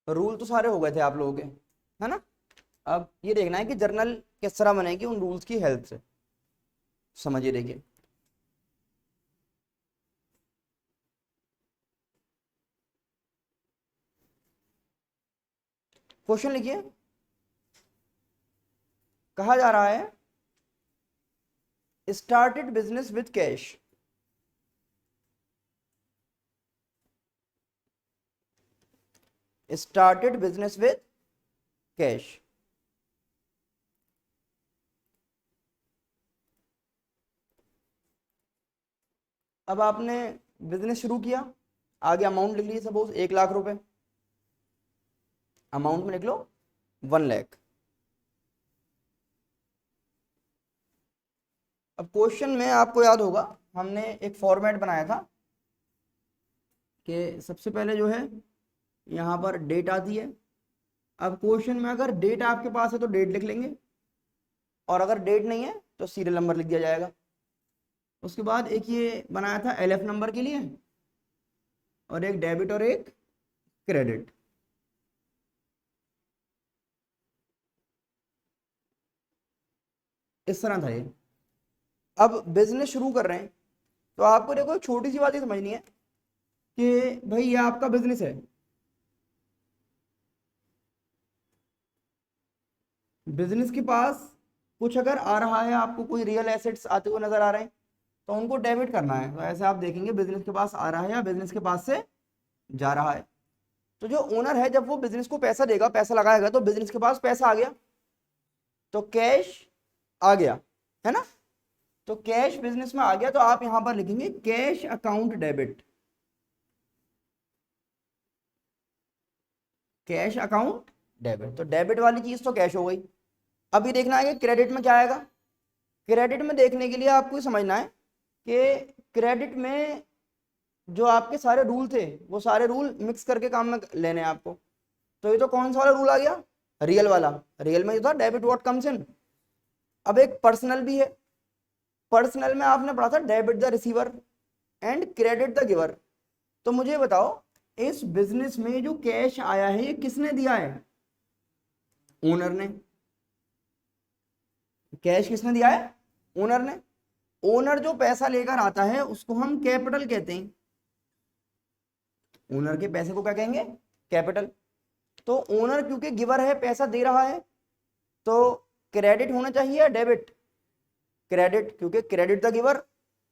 Rule तो सारे हो गए थे आप लोगों के, है ना। अब ये देखना है कि जर्नल किस तरह बनेगी उन रूल्स की हेल्प से। समझिए, देखिए। क्वेश्चन लिखिए। कहा जा रहा है started business with cash. Started business with cash. अब आपने बिजनेस शुरू किया, आगे अमाउंट लिख लीजिए, सपोज 1 लाख रुपए। अमाउंट में लिख लो 1 लाख। अब क्वेश्चन में आपको याद होगा हमने एक फॉर्मेट बनाया था कि सबसे पहले जो है यहाँ पर डेट आती है। अब क्वेश्चन में अगर डेट आपके पास है तो डेट लिख लेंगे, और अगर डेट नहीं है तो सीरियल नंबर लिख दिया जाएगा। उसके बाद एक ये बनाया था एलएफ नंबर के लिए, और एक डेबिट और एक क्रेडिट। इस तरह था ये। अब बिजनेस शुरू कर रहे हैं तो आपको देखो एक छोटी सी बात ये समझनी है कि भाई ये आपका बिजनेस है। बिजनेस के पास कुछ अगर आ रहा है, आपको कोई रियल एसेट्स आते हुए नजर आ रहे हैं, तो उनको डेबिट करना है। तो ऐसे आप देखेंगे बिजनेस के पास आ रहा है या बिजनेस के पास से जा रहा है। तो जो ओनर है जब वो बिजनेस को पैसा देगा, पैसा लगाएगा, तो बिजनेस के पास पैसा आ गया, तो कैश आ गया, है ना। तो कैश बिजनेस में आ गया तो आप यहां पर लिखेंगे cash account debit. Cash account debit, तो डेबिट वाली चीज तो कैश हो गई। अभी देखना है कि क्रेडिट में क्या आएगा। क्रेडिट में देखने के लिए आपको समझना है कि क्रेडिट में जो आपके सारे रूल थे वो सारे रूल मिक्स करके काम में लेने हैं आपको। तो ये तो कौन सा वाला रूल आ गया, रियल वाला। रियल में जो था डेबिट व्हाट कम्स इन। अब एक पर्सनल भी है। पर्सनल में आपने पढ़ा था debit the receiver and credit the giver. तो मुझे बताओ इस बिजनेस में जो कैश आया है ये किसने दिया है, ओनर ने। कैश किसने दिया है, ओनर ने। ओनर जो पैसा लेकर आता है उसको हम कैपिटल कहते हैं। ओनर के पैसे को क्या कहेंगे, कैपिटल। तो ओनर क्योंकि गिवर है, पैसा दे रहा है, तो क्रेडिट होना चाहिए या डेबिट, क्रेडिट, क्योंकि क्रेडिट द गिवर।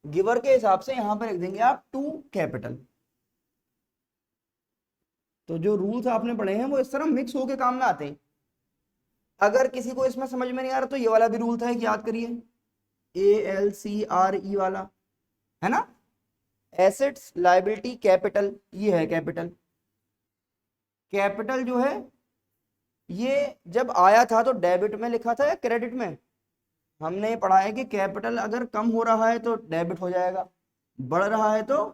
गिवर के हिसाब से यहां पर लिख देंगे आप टू कैपिटल। तो जो रूल्स आपने पढ़े हैं वो इस तरह मिक्स होके काम में आते हैं। अगर किसी को इसमें समझ में नहीं आ रहा तो ये वाला भी रूल था कि याद करिए, ALCRE वाला, है ना। एसेट्स लायबिलिटी कैपिटल, ये है कैपिटल। कैपिटल जो है ये जब आया था तो डेबिट में लिखा था या क्रेडिट में। हमने पढ़ा है कि कैपिटल अगर कम हो रहा है तो डेबिट हो जाएगा, बढ़ रहा है तो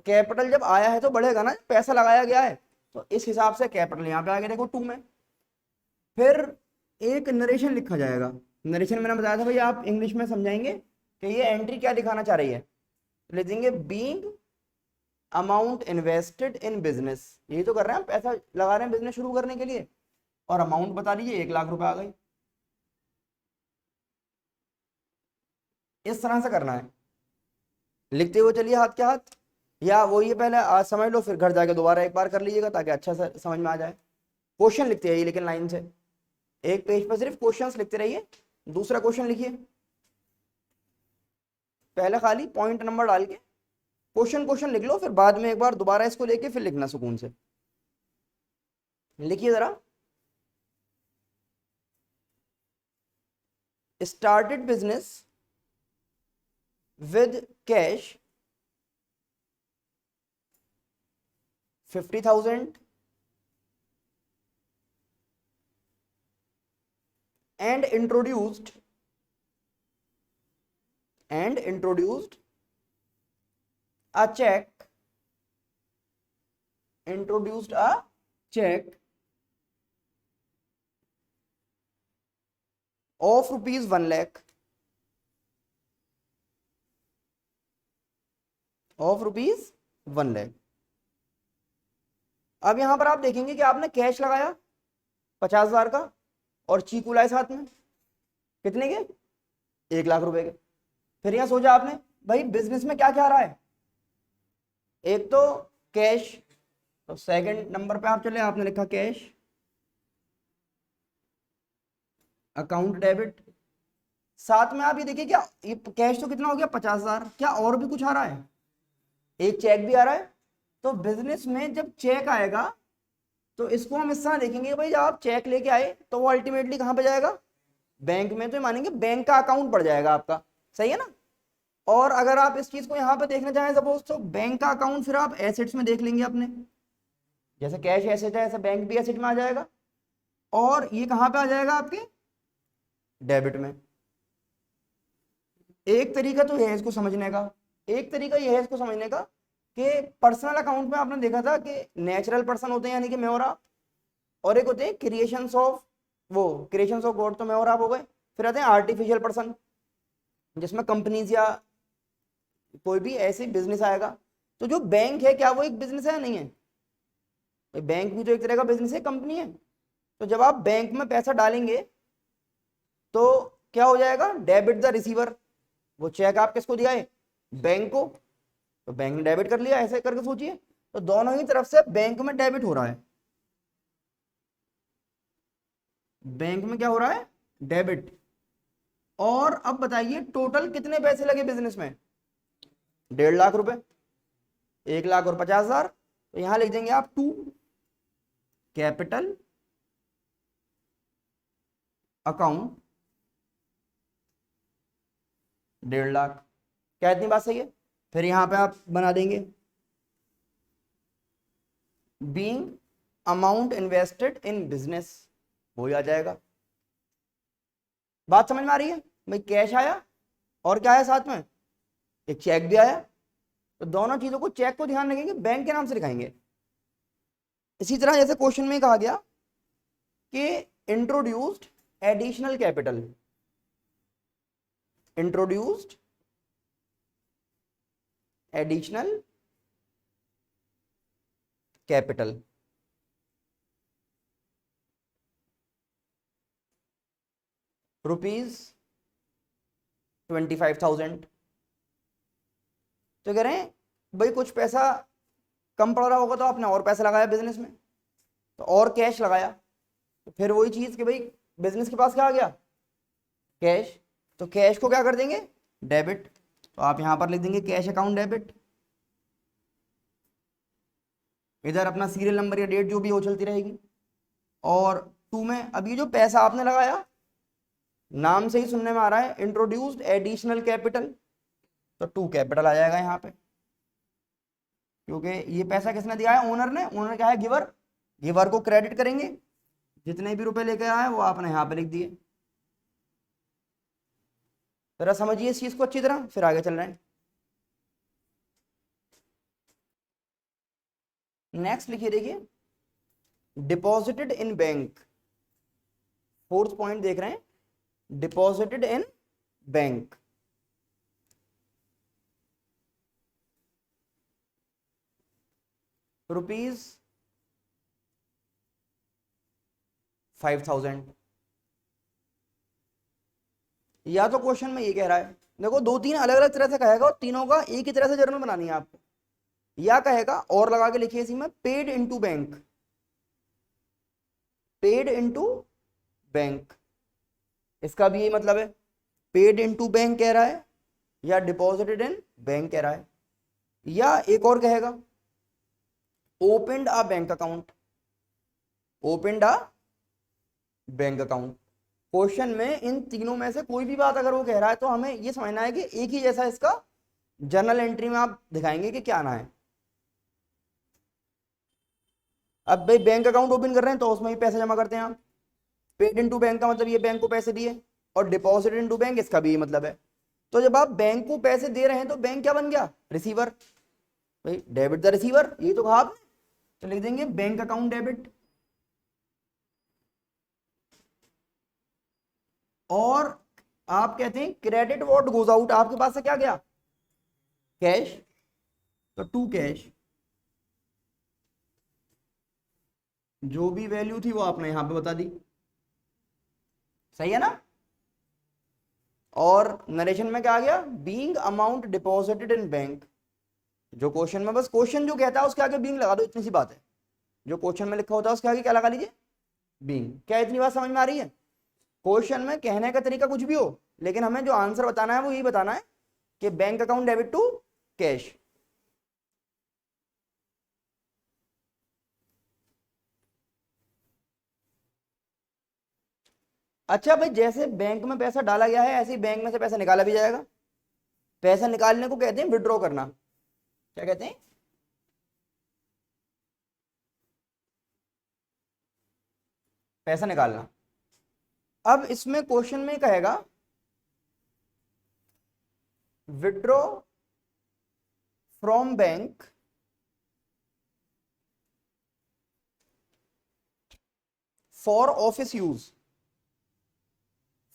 कैपिटल जब आया है तो बढ़ेगा ना, पैसा लगाया गया है। तो इस हिसाब से कैपिटल यहाँ पे आ गया, देखो 2 में। फिर एक नरेशन लिखा जाएगा। नरेशन मैंने बताया था भाई आप इंग्लिश में समझाएंगे कि ये एंट्री क्या दिखाना चाह रही है। लिख देंगे being amount invested in business. यही तो कर रहे हैं हम, पैसा लगा रहे हैं बिजनेस शुरू करने के लिए, और अमाउंट बता दीजिए 1 लाख रुपए आ गई। इस तरह से करना है, लिखते हुए चलिए हाथ के हाथ, या वो ये पहले आज समझ लो फिर घर जाके दोबारा एक बार कर लीजिएगा ताकि अच्छा से समझ में आ जाए। क्वेश्चन लिखते रहिए लेकिन लाइन से, एक पेज पर सिर्फ क्वेश्चंस लिखते रहिए। दूसरा क्वेश्चन लिखिए, पहले खाली पॉइंट नंबर डाल के क्वेश्चन क्वेश्चन लिख लो, फिर बाद में एक बार दोबारा इसको लेके फिर लिखना सुकून से। लिखिए जरा। Started business with cash 50,000 and introduced a check, of rupees 1 lakh, of rupees 1 lakh। अब यहां पर आप देखेंगे कि आपने कैश लगाया 50,000 का और चीकू लाए साथ में, कितने के? 1 लाख रुपए के। फिर यहां सोचा आपने भाई बिजनेस में क्या क्या आ रहा है, एक तो कैश, तो सेकंड नंबर पे आप चले, आपने लिखा कैश, अकाउंट डेबिट। साथ में आप ये देखिए, क्या ये कैश तो कितना हो गया 50,000, क्या और भी कुछ आ रहा है? एक चेक भी आ रहा है। तो बिजनेस में जब चेक आएगा तो इसको हम इस तरह देखेंगे भाई, जब आप चेक लेके आए तो वो अल्टीमेटली कहां पे जाएगा? बैंक में। तो मानेंगे बैंक का अकाउंट बढ़ जाएगा आपका, सही है ना। और अगर आप इस चीज को यहां पे देखना चाहें सपोज, तो बैंक का अकाउंट फिर आप एसेट्स में देख लेंगे अपने, जैसे कैश एसेट है ऐसा बैंक भी एसेट में आ जाएगा, और ये कहां पे आ जाएगा आपके? डेबिट में। एक तरीका तो यह है इसको समझने का, एक तरीका यह है इसको समझने का कि पर्सनल अकाउंट में आपने देखा था कि नेचुरल पर्सन होते हैं यानी कि मेवरा, और एक होते हैं क्रिएशंस ऑफ, वो क्रिएशंस ऑफ गॉड तो मेवरा आप हो गए। फिर आते हैं आर्टिफिशियल पर्सन, जिसमें कंपनीज या कोई भी ऐसी बिजनेस आएगा। तो जो बैंक है क्या वो एक बिजनेस है? नहीं है। बैंक भी तो एक तरह का बिजनेस है, कंपनी है। तो जब आप बैंक में पैसा डालेंगे तो क्या हो जाएगा? Debit the receiver. वो चेक आप किसको दिया है? बैंक को। तो बैंक ने डेबिट कर लिया, ऐसे करके सोचिए। तो दोनों ही तरफ से बैंक में डेबिट हो रहा है, बैंक में क्या हो रहा है? डेबिट। और अब बताइए टोटल कितने पैसे लगे बिजनेस में? 1.5 लाख रुपए, 1 लाख और 50,000। तो यहां लिख देंगे आप 2 कैपिटल अकाउंट 1.5 लाख। क्या इतनी बात सही है? फिर यहां पे आप बना देंगे being amount invested in business, वो ही आ जाएगा। बात समझ में आ रही है भाई? कैश आया और क्या आया साथ में? एक चेक भी आया। तो दोनों चीजों को, चेक को ध्यान रखेंगे बैंक के नाम से लिखाएंगे। इसी तरह जैसे क्वेश्चन में कहा गया कि introduced additional capital, introduced additional capital, ₹25,000। तो कह रहे हैं भाई कुछ पैसा कम पड़ रहा होगा तो आपने और पैसा लगाया बिजनेस में, तो और कैश लगाया। तो फिर वही चीज कि भाई बिजनेस के पास क्या आ गया? कैश। तो कैश को क्या कर देंगे? डेबिट। तो आप यहां पर लिख देंगे कैश अकाउंट डेबिट। इधर अपना सीरियल नंबर या डेट जो भी हो चलती रहेगी। और 2 में अब ये जो पैसा आपने लगाया, नाम से ही सुनने में आ रहा है इंट्रोड्यूस्ड एडिशनल कैपिटल, तो 2 कैपिटल आ जाएगा यहाँ पे, क्योंकि ये पैसा किसने दिया है? ओनर ने। ओनर क्या है? गिवर। गिवर को क्रेडिट करेंगे, जितने भी रुपए लेके आए वो आपने यहाँ पे लिख दिए। जरा समझिए इस चीज को अच्छी तरह, फिर आगे चल रहे हैं। नेक्स्ट लिखिए, देखिए deposited in bank, fourth point देख रहे हैं, डिपॉजिटेड इन बैंक। ₹5,000। या तो क्वेश्चन में ये कह रहा है, देखो 2-3 अलग अलग तरह से कहेगा और तीनों का एक ही तरह से जर्नल बनानी है आपको। या कहेगा और लगा के लिखिए इसी में, paid into bank, paid into bank. इसका भी यही मतलब है, पेड इनटू बैंक कह रहा है या डिपॉजिटेड इन बैंक कह रहा है। या एक और कहेगा opened a bank account, opened a bank account. Question में इन तीनों में से कोई भी बात अगर वो कह रहा है तो हमें ये समझना है कि एक ही जैसा इसका जर्नल एंट्री में आप दिखाएंगे कि क्या आना है। अब भाई बैंक अकाउंट ओपन कर रहे हैं तो उसमें भी पैसे जमा करते हैं आप। पेड इनटू बैंक का मतलब ये बैंक को पैसे दिए, और डिपॉजिट इनटू बैंक इसका भी ये मतलब है। तो जब आप बैंक को पैसे दे रहे हैं तो बैंक क्या बन गया? रिसीवर। भाई डेबिट द रिसीवर, यही तो कहा आपने। तो लिख देंगे बैंक अकाउंट डेबिट। और आप कहते हैं क्रेडिट व्हाट गोज आउट, आपके पास से क्या गया? कैश। तो 2 कैश, जो भी वैल्यू थी वो आपने यहां पे बता दी, सही है ना। और नरेशन में क्या आ गया, being amount deposited in bank. जो क्वेश्चन में, बस क्वेश्चन जो कहता है उसके आगे बीइंग लगा दो, इतनी सी बात है। जो क्वेश्चन में लिखा होता है उसके आगे क्या लगा लीजिए, बीइंग। क्या इतनी बात समझ में आ रही है। क्वेश्चन में कहने का तरीका कुछ भी हो, लेकिन हमें जो आंसर बताना है वो यही बताना है कि bank account debit to cash. अच्छा भाई, जैसे बैंक में पैसा डाला गया है ऐसे ही बैंक में से पैसा निकाला भी जाएगा। पैसा निकालने को कहते हैं विड्रॉ करना। क्या कहते हैं, पैसा निकालना। अब इसमें क्वेश्चन में कहेगा withdraw from bank for office use,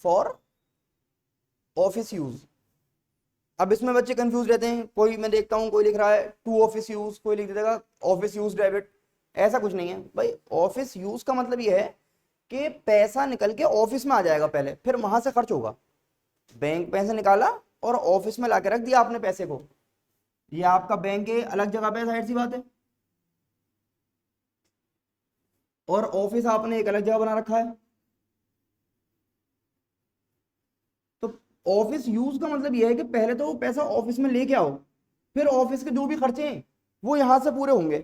for office use. अब इसमें बच्चे कंफ्यूज रहते हैं, कोई मैं देखता हूं कोई लिख रहा है टू ऑफिस यूज, कोई लिख देगा ऑफिस यूज डेबिट। ऐसा कुछ नहीं है भाई। ऑफिस यूज का मतलब ये है कि पैसा निकल के ऑफिस में आ जाएगा पहले, फिर वहां से खर्च होगा। बैंक पैसे निकाला और ऑफिस में लाके रख दिया आपने पैसे को। ये आपका बैंक है अलग जगह पे, जाहिर सी बात है, और ऑफिस आपने एक अलग जगह बना रखा है। तो ऑफिस यूज का मतलब यह है कि पहले तो पैसा ऑफिस में लेके आओ, फिर ऑफिस के जो भी खर्चे हैं वो यहां से पूरे होंगे।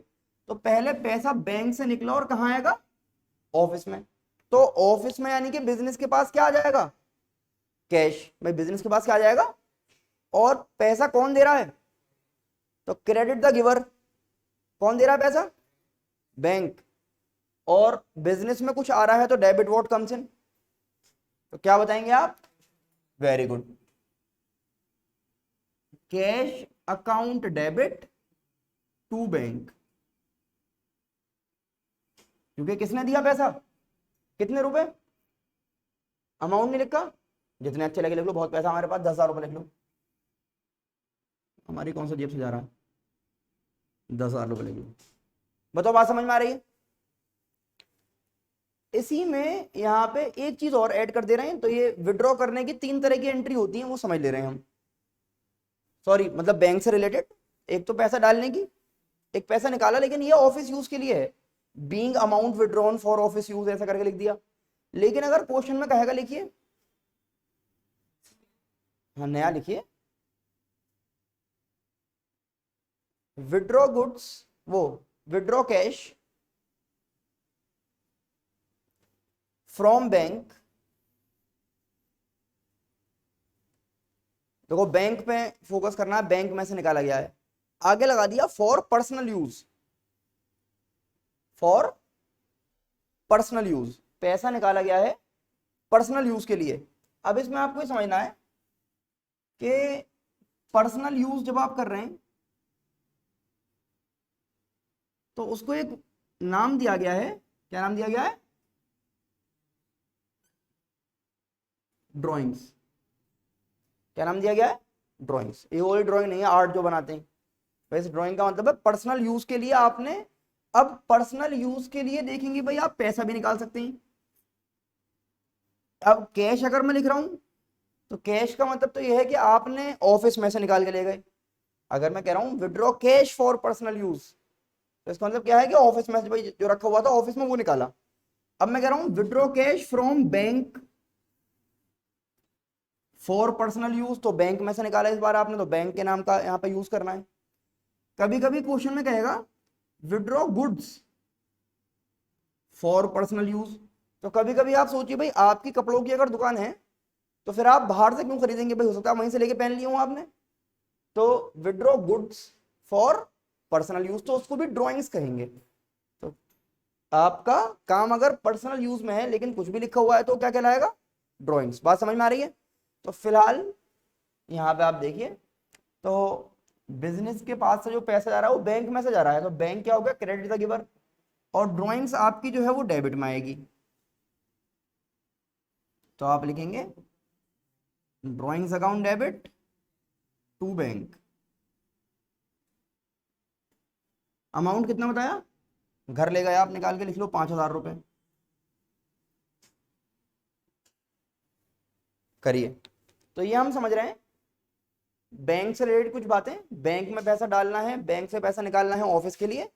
तो पहले पैसा बैंक से निकला और कहाँ आएगा, ऑफिस में। तो ऑफिस में यानी कि बिजनेस के पास क्या आ जाएगा, कैश। भाई बिजनेस के पास क्या आ जाएगा, और पैसा कौन दे रहा है, तो क्रेडिट द गिवर। कौन दे रहा है पैसा, बैंक। और बिजनेस में कुछ आ रहा है तो डेबिट व्हाट कम्स इन, तो क्या बताएंगे आप, very good, cash account debit to bank. क्योंकि किसने दिया पैसा, कितने रुपए, अमाउंट नहीं लिखा, जितने अच्छे लगे लिख लो। बहुत पैसा हमारे पास, 10,000 रुपए लिख लो। हमारी कौन सा जेब से जा रहा है, 10,000 रुपए लिख लो। बताओ बात समझ में आ रही है। इसी में यहाँ पे एक चीज और ऐड कर दे रहे हैं, तो ये विड्रॉ करने की 3 तरह की एंट्री होती है, वो समझ ले रहे हैं हम। सॉरी, मतलब बैंक से रिलेटेड। एक तो पैसा डालने की, एक पैसा निकाला, लेकिन ये ऑफिस यूज के लिए है। Being amount withdrawn for office use ऐसा करके लिख दिया। लेकिन अगर क्वेश्चन में कहेगा, लिखिए, हाँ नया लिखिए, विड्रॉ गुड्स, वो विड्रॉ कैश फ्रॉम बैंक। देखो बैंक पे फोकस करना है, बैंक में से निकाला गया है। आगे लगा दिया for personal use, for personal use, पैसा निकाला गया है पर्सनल यूज के लिए। अब इसमें आपको ये समझना है कि पर्सनल यूज जब आप कर रहे हैं तो उसको एक नाम दिया गया है। क्या नाम दिया गया है, ड्राइंग्स। क्या नाम दिया गया है, ड्राइंग्स। ये वही ड्राइंग नहीं है आर्ट जो बनाते हैं, वैसे ड्राइंग का मतलब है पर्सनल यूज के लिए आपने। अब पर्सनल यूज के लिए देखेंगे भाई, आप पैसा भी निकाल सकते हैं। अब कैश अगर मैं लिख रहा हूं तो कैश का मतलब तो यह है कि आपने ऑफिस में से निकाल के ले गए। अगर मैं कह रहा हूं withdraw cash for personal use, तो इसका मतलब क्या है कि ऑफिस में भाई जो रखा हुआ था ऑफिस में वो निकाला। अब मैं कह रहा हूं withdraw cash from bank for personal use, तो बैंक में से निकाला इस बार आपने, तो बैंक के नाम का यहाँ पे यूज करना है। कभी कभी क्वेश्चन में कहेगा withdraw goods for personal use, तो कभी कभी आप सोचिए भाई, आपकी कपड़ों की अगर दुकान है तो फिर आप बाहर से क्यों खरीदेंगे भाई, हो सकता है वहीं से लेके पहन लिए हो आपने। तो withdraw goods for personal use, तो उसको भी ड्राइंग्स कहेंगे। तो आपका काम अगर पर्सनल यूज में है लेकिन कुछ भी लिखा हुआ है तो क्या कहलाएगा, ड्राइंग्स। बात समझ में आ रही है। तो फिलहाल यहाँ पे आप देखिए, तो बिजनेस के पास से जो पैसा जा रहा है वो बैंक में से जा रहा है, तो बैंक क्या होगा, क्रेडिट द गिवर। और ड्राइंग्स आपकी जो है वो डेबिट में आएगी। तो आप लिखेंगे drawings account debit to bank. Amount कितना बताया, घर ले गए आप, निकाल के लिख लो 5,000 रुपये। करिए। तो ये हम समझ रहे हैं बैंक से रिलेटेड कुछ बातें, बैंक में पैसा डालना है, बैंक से पैसा निकालना है ऑफिस के लिए,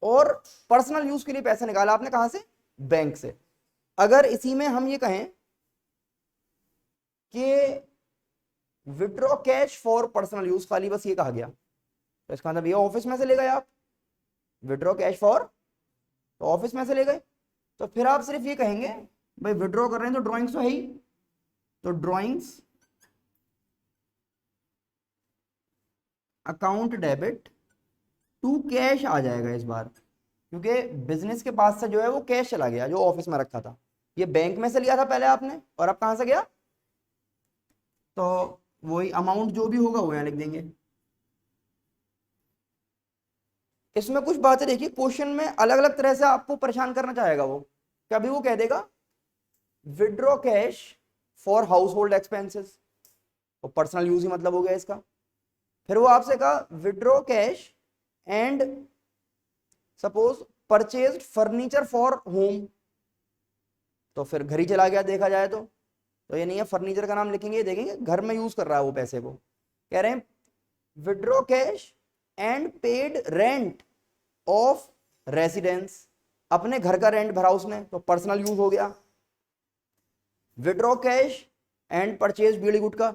और पर्सनल यूज के लिए पैसा निकाला आपने कहां से, बैंक से। अगर इसी में हम ये कहें कि withdraw cash for personal use, खाली बस ये कहा गया, तो इसका मतलब ये ऑफिस में से ले गए आप, विड्रॉ कैश फॉर, तो ऑफिस में से ले गए। तो फिर आप सिर्फ ये कहेंगे भाई विड्रॉ कर रहे हैं तो ड्रॉइंग्स तो है ही, तो drawings account debit to cash आ जाएगा इस बार, क्योंकि बिजनेस के पास से जो है वो कैश चला गया जो ऑफिस में रखा था। ये बैंक में से लिया था पहले आपने, और अब कहां से गया, तो वही अमाउंट जो भी होगा वो यहां लिख देंगे। इसमें कुछ बातें देखिए, क्वेश्चन में अलग अलग तरह से आपको परेशान करना चाहेगा वो। कभी वो कह देगा withdraw cash for house hold expenses, तो पर्सनल यूज ही मतलब हो गया इसका। फिर वो आपसे कहा withdraw cash and suppose purchase furniture for home, तो फिर घर ही चला गया देखा जाए तो ये नहीं है, फर्नीचर का नाम लिखेंगे, देखेंगे घर में यूज कर रहा है वो पैसे को। कह रहे हैं withdraw cash and paid rent of residence, अपने घर का रेंट भरा उसने, तो पर्सनल यूज हो गया। विड्रॉ कैश एंड परचेज बीड़ी गुटखा,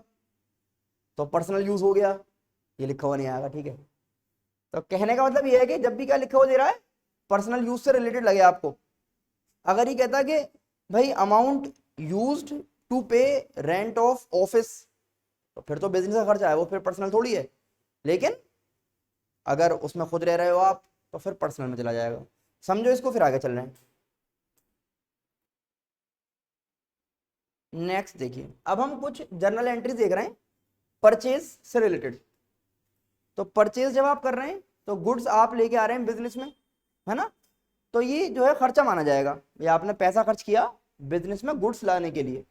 तो पर्सनल यूज हो गया, ये लिखा हुआ नहीं आएगा, ठीक है। तो कहने का मतलब ये है कि जब भी क्या लिखा हुआ दे रहा है पर्सनल यूज से रिलेटेड लगे आपको। अगर ये कहता कि भाई अमाउंट यूज्ड टू पे रेंट ऑफ ऑफिस, तो फिर तो बिजनेस का खर्चा है, वो फिर पर्सनल थोड़ी है। लेकिन अगर उसमें खुद रह रहे हो आप तो फिर पर्सनल में चला जाएगा। समझो इसको, फिर आगे चल रहे हैं। नेक्स्ट देखिए, अब हम कुछ जर्नल एंट्रीज देख रहे हैं परचेज से रिलेटेड। तो परचेज जब आप कर रहे हैं तो गुड्स आप लेके आ रहे हैं बिजनेस में, है ना, तो ये जो है खर्चा माना जाएगा, ये आपने पैसा खर्च किया बिजनेस में गुड्स लाने के लिए।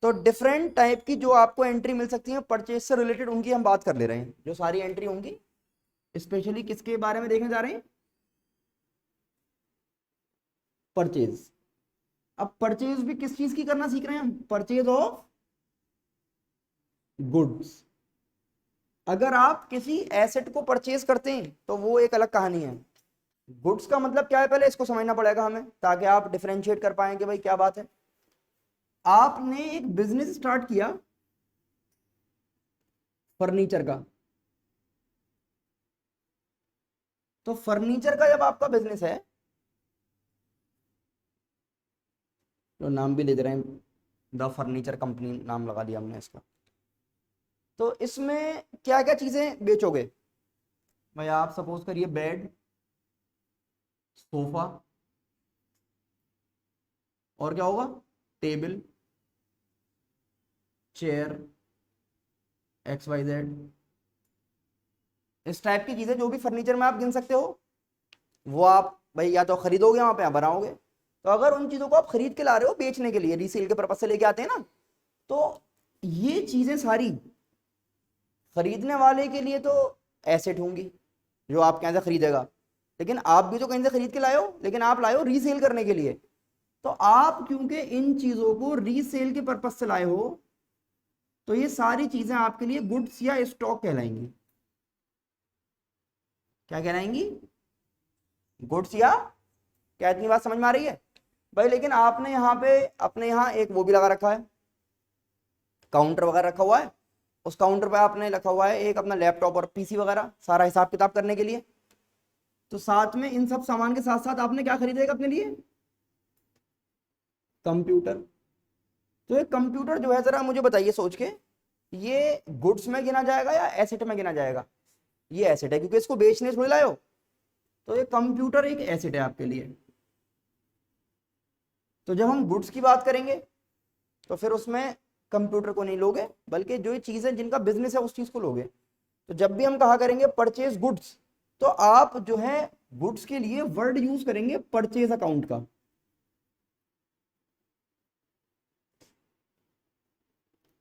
तो डिफरेंट टाइप की जो आपको एंट्री मिल सकती है परचेज से रिलेटेड, उनकी हम बात कर ले रहे हैं। जो सारी एंट्री होंगी स्पेशली किसके बारे में देखने जा रहे हैं, परचेज। अब परचेज भी किस चीज की करना सीख रहे हैं हम, परचेज ऑफ गुड्स। अगर आप किसी एसेट को परचेज करते हैं तो वो एक अलग कहानी है। गुड्स का मतलब क्या है पहले इसको समझना पड़ेगा हमें, ताकि आप डिफरेंशिएट कर पाएंगे भाई क्या बात है। आपने एक बिजनेस स्टार्ट किया फर्नीचर का, तो फर्नीचर का जब आपका बिजनेस है, तो नाम भी ले दे रहे हैं, द फर्नीचर कंपनी नाम लगा दिया हमने इसका। तो इसमें क्या क्या चीजें बेचोगे भाई, आप सपोज करिए बेड, सोफा, और क्या होगा, टेबल, चेयर, XYZ, इस टाइप की चीजें जो भी फर्नीचर में आप गिन सकते हो, वो आप भाई या तो खरीदोगे वहां पे या बनाओगे। तो अगर उन चीजों को आप खरीद के ला रहे हो बेचने के लिए, रीसेल के पर्पज से लेके आते हैं ना, तो ये चीजें सारी खरीदने वाले के लिए तो एसेट होंगी जो आप कहीं से खरीदेगा। लेकिन आप भी तो कहीं से खरीद के लाए हो, लेकिन आप लाए हो रीसेल करने के लिए। तो आप क्योंकि इन चीजों को रीसेल के पर्पज से लाए हो, तो ये सारी चीजें आपके लिए गुड्स या स्टॉक कहलाएंगी। क्या कहलाएंगी, गुड्स या, क्या इतनी बात समझ में आ रही है भाई। लेकिन आपने यहाँ पे अपने यहाँ एक वो भी लगा रखा है, काउंटर वगैरह रखा हुआ है, उस काउंटर पे आपने रखा हुआ है एक अपना लैपटॉप और पीसी वगैरह, सारा हिसाब किताब करने के लिए। तो साथ में इन सब सामान के साथ साथ आपने क्या खरीदेगा अपने लिए, कंप्यूटर। तो ये कंप्यूटर जो है जरा मुझे बताइए सोच के, ये गुड्स में गिना जाएगा या एसेट में गिना जाएगा, ये एसेट है क्योंकि इसको बेचने थोड़ी लाए हो। तो ये कंप्यूटर एक एसेट है आपके लिए। तो जब हम गुड्स की बात करेंगे तो फिर उसमें कंप्यूटर को नहीं लोगे, बल्कि जो ये चीजें जिनका बिजनेस है उस चीज को लोगे। तो जब भी हम कहा करेंगे परचेज गुड्स, तो आप जो है गुड्स के लिए वर्ड यूज करेंगे परचेज अकाउंट का।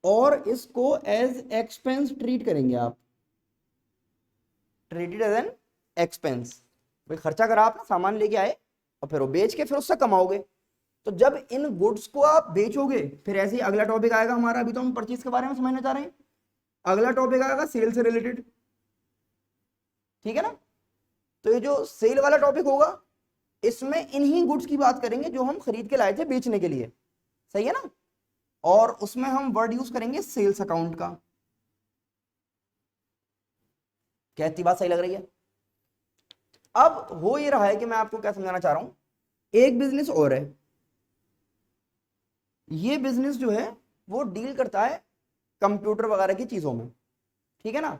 और इसको एज एक्सपेंस ट्रीट करेंगे आप, ट्रीटेड एज एन एक्सपेंस। भाई खर्चा करा आपने, सामान लेके आए और फिर वो बेच के फिर उससे कमाओगे। तो जब इन गुड्स को आप बेचोगे, फिर ऐसे ही अगला टॉपिक आएगा हमारा, अभी तो हम परचेज के बारे में समझना चाह रहे हैं, अगला टॉपिक आएगा सेल से रिलेटेड, ठीक है ना। तो ये जो सेल वाला टॉपिक होगा, इसमें इन्हीं गुड्स की बात करेंगे जो हम खरीद के लाए थे बेचने के लिए, सही है ना। और उसमें हम वर्ड यूज करेंगे सेल्स अकाउंट का। क्या इतनी बात सही लग रही है? अब हो ये रहा है कि मैं आपको क्या समझाना चाह रहा हूं, एक बिजनेस और है, ये बिजनेस जो है वो डील करता है कंप्यूटर वगैरह की चीजों में, ठीक है ना।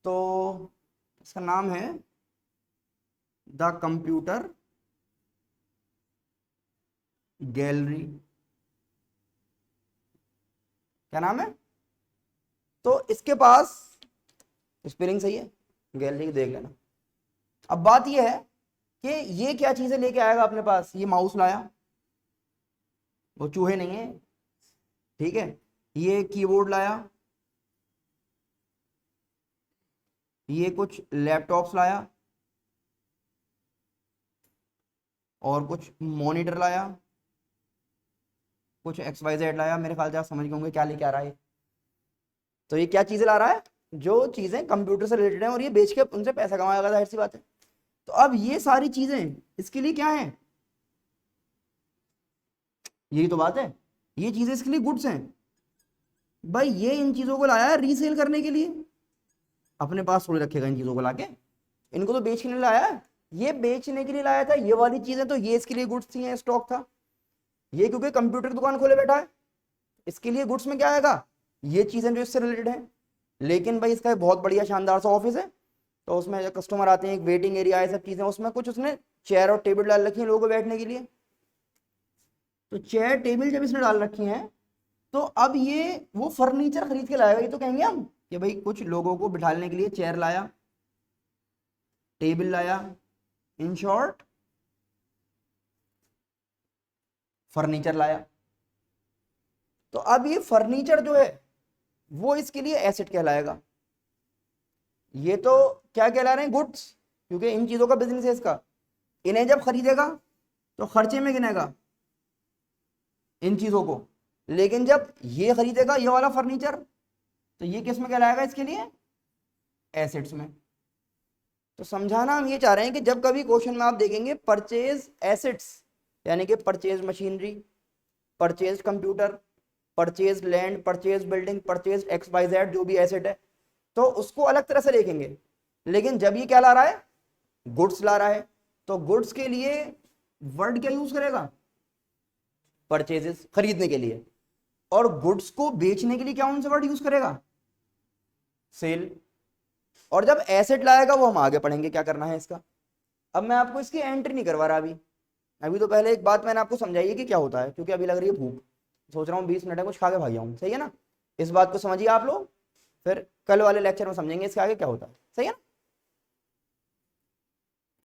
तो इसका नाम है द कंप्यूटर गैलरी। क्या नाम है? तो इसके पास, स्पेलिंग सही है, गैलरी देख लेना। अब बात यह है कि ये क्या चीजें लेके आएगा अपने पास, ये माउस लाया, वो चूहे नहीं है, ठीक है। ये कीबोर्ड लाया, ये कुछ लैपटॉप्स लाया, और कुछ मॉनिटर लाया, कुछ XYZ लाया। मेरे ख्याल से आप समझ गए होंगे क्या लेके आ रहा है। तो ये क्या चीजें ला रहा है? जो चीजें कंप्यूटर से रिलेटेड हैं, और ये बेच के उनसे पैसा कमाएगा, जाहिर सी बात है। तो अब ये सारी चीजें इसके लिए क्या है? यही तो बात है, ये चीजें इसके लिए गुड्स हैं। भाई ये इन चीजों को लाया है रीसेल करने के लिए, अपने पास थोड़ी रखेगा इन चीजों को लाके, इनको तो बेचने के लिए लाया है। ये बेचने के लिए लाया था, ये वाली चीजें तो ये इसके लिए गुड्स थी, स्टॉक था। ये क्योंकि कंप्यूटर की दुकान खोले बैठा है, इसके लिए गुड्स में क्या आएगा? ये चीजें जो इससे रिलेटेड है। लेकिन भाई इसका एक बहुत बढ़िया शानदार सा ऑफिस है, तो उसमें जो कस्टमर आते हैं, एक वेटिंग एरिया है, सब चीजें, उसमें कुछ उसने चेयर और टेबल डाल रखी है लोगों को बैठने के लिए। तो चेयर टेबल जब इसने डाल रखी है, तो अब ये वो फर्नीचर खरीद के लाएगा। ये तो कहेंगे हम कि भाई कुछ लोगों को बिठाने के लिए चेयर लाया, टेबल लाया, इन शॉर्ट फर्नीचर लाया। तो अब ये फर्नीचर जो है वो इसके लिए एसेट कहलाएगा। ये तो क्या कहला रहे हैं? गुड्स, क्योंकि इन चीजों का बिजनेस है इसका। इन्हें जब खरीदेगा तो खर्चे में गिनेगा इन चीजों को, लेकिन जब ये खरीदेगा ये वाला फर्नीचर, तो ये किस में कहलाएगा? इसके लिए एसेट्स में। तो समझाना हम ये चाह रहे हैं कि जब कभी क्वेश्चन में आप देखेंगे परचेज एसेट्स, यानी कि purchase machinery, purchase computer, purchase land, purchase building, purchase XYZ जो भी एसेट है, तो उसको अलग तरह से देखेंगे। लेकिन जब ये क्या ला रहा है? गुड्स ला रहा है, तो गुड्स के लिए वर्ड क्या यूज करेगा? परचेजेस, खरीदने के लिए। और गुड्स को बेचने के लिए क्या उनसे वर्ड यूज करेगा? सेल। और जब एसेट लाएगा वो हम आगे पढ़ेंगे क्या करना है इसका। अब मैं आपको इसकी एंट्री नहीं करवा रहा अभी तो पहले एक बात मैंने आपको समझाई है कि क्या होता है, क्योंकि अभी लग रही है भूख, सोच रहा हूँ 20 मिनट है कुछ खा के भाग जाऊँ, सही है ना। इस बात को समझिए आप लोग, फिर कल वाले लेक्चर में समझेंगे इसके आगे क्या होता है, सही है ना।